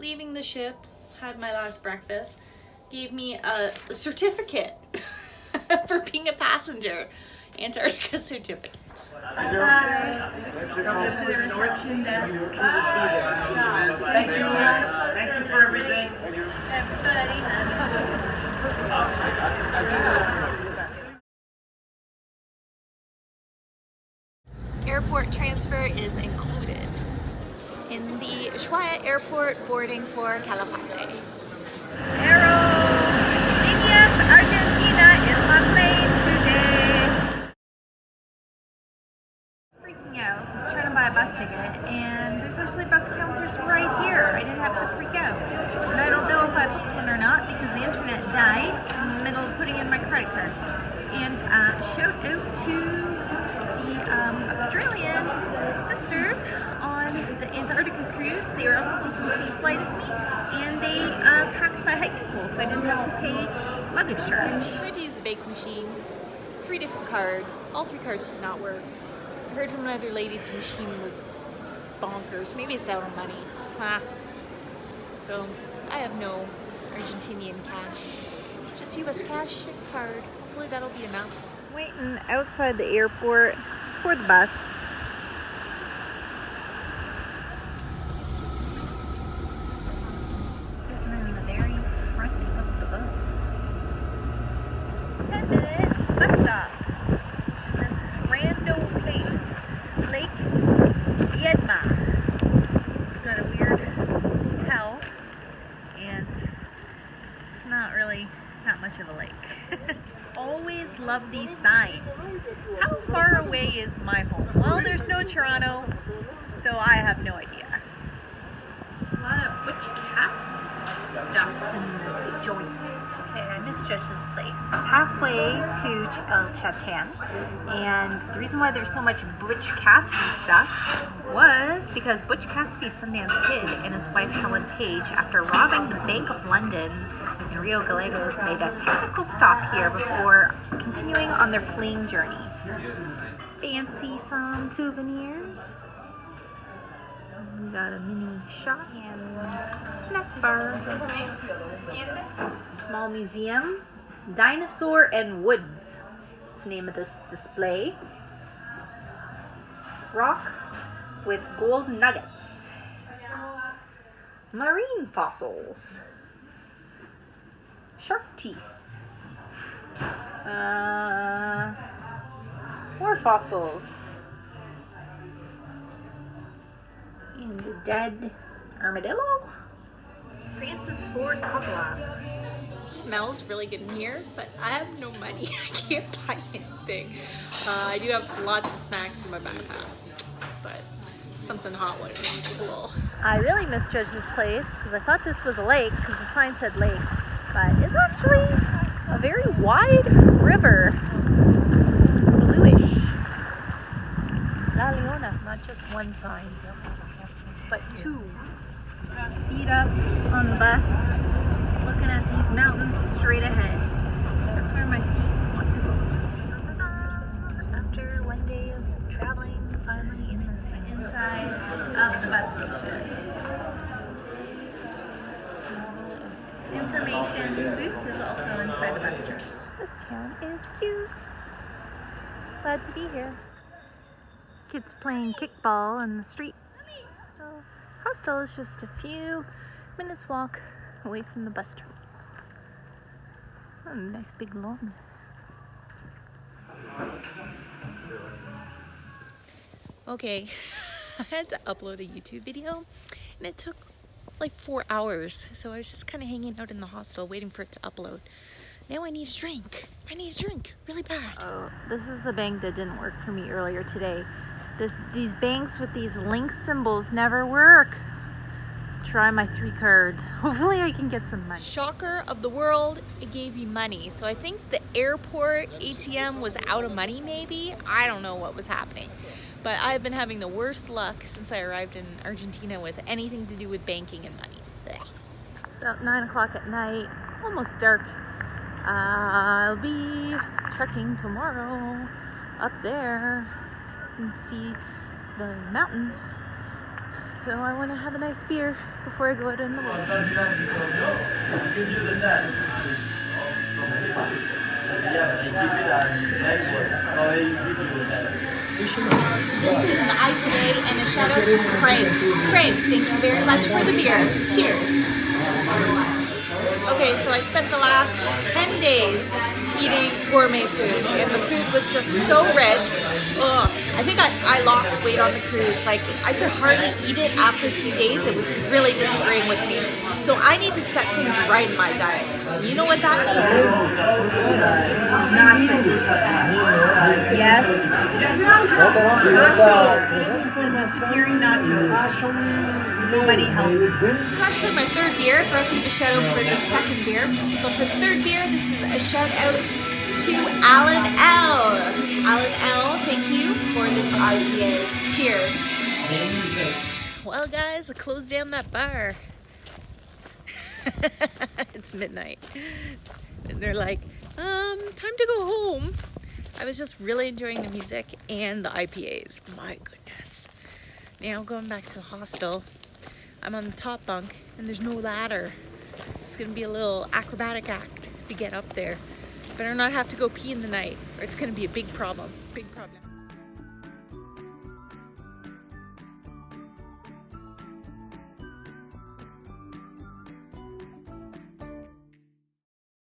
leaving the ship, had my last breakfast, gave me a certificate for being a passenger. Antarctica certificate. Hi. Welcome to the reception desk. Thank you. Thank you for everything. Everybody has Airport transfer is included in the Ushuaia airport boarding for Calafate. Argentina is my plane today. Freaking out, trying to buy a bus ticket, and there's actually bus counters right here. I didn't have to freak out. And I don't know if I booked one or not because the internet died in the middle of putting in my credit card. And shout out to the Australian sisters on the Antarctica cruise. They were also taking the same flight as me, and they packed my hiking pole so I didn't have to pay luggage charge. I tried to use a bank machine, 3 different cards. All 3 cards did not work. I heard from another lady the machine was bonkers. Maybe it's out of money. So I have no Argentinian cash. Just US cash and card. Hopefully that'll be enough. Waiting outside the airport for the bus. Sitting in the very front of the bus. 10-minute bus stop. This rando place, Lake Viedma. It's got a weird hotel, and it's not really that much of a lake. Always love these signs. How far away is my home? Well, there's no Toronto, so I have no idea. A lot of Butch Cassidy stuff in this joint. Okay, I misjudged this place. It's halfway to Chalten, and the reason why there's so much Butch Cassidy stuff was because Butch Cassidy's Sundance Kid and his wife Helen Page, after robbing the Bank of London in Rio Gallegos, made a technical stop here before continuing on their fleeing journey. Fancy some souvenirs. We got a mini shop and snack bar. Small museum. Dinosaur and Woods. That's the name of this display. Rock with gold nuggets. Marine fossils. Shark teeth. More fossils. And a dead armadillo. Francis Ford Coppola. It smells really good in here, but I have no money. I can't buy anything. I do have lots of snacks in my backpack, but something hot would be cool. I really misjudged this place because I thought this was a lake because the sign said lake, but it's actually a very wide river. Bluish. La Leona, not just one sign, but 2. Feet up on the bus, looking at these mountains straight ahead. That's where my feet want to go. After one day of traveling, finally inside of the bus station. Information booth is also inside the bus stop. This town is cute. Glad to be here. Kids playing kickball in the street. So, Hostel is just a few minutes walk away from the bus stop. Oh, nice big lawn. Okay, I had to upload a YouTube video and it took like 4 hours. So I was just kind of hanging out in the hostel waiting for it to upload. Now I need a drink. I need a drink really bad. Oh, this is the bank that didn't work for me earlier today. These banks with these link symbols never work. Try my 3 cards. Hopefully I can get some money. Shocker of the world, it gave you money. So I think the airport ATM was out of money maybe. I don't know what was happening. But I've been having the worst luck since I arrived in Argentina with anything to do with banking and money. Blech. About 9 o'clock at night, almost dark. I'll be trekking tomorrow up there and see the mountains. So So I want to have a nice beer before I go out in the world. This is an IPA and a shout out to Craig. Craig, thank you very much for the beer. Cheers. Okay, so I spent the last 10 days eating gourmet food, and the food was just so rich. Ugh. I think I lost weight on the cruise. Like, I could hardly eat it after a few days. It was really disagreeing with me. So I need to set things right in my diet. You know what that means? Yes. Nachos. The disappearing nachos. Nobody helped. This is actually my third beer. I forgot to give a shout out for the second beer. But for the third beer, this is a shout out to Alan L. Alan L, thank you for this IPA. Cheers. Well, guys, I closed down that bar. It's midnight. And they're like, time to go home. I was just really enjoying the music and the IPAs. My goodness. Now going back to the hostel. I'm on the top bunk and there's no ladder. It's gonna be a little acrobatic act to get up there. Better not have to go pee in the night or it's gonna be a big problem. Big problem.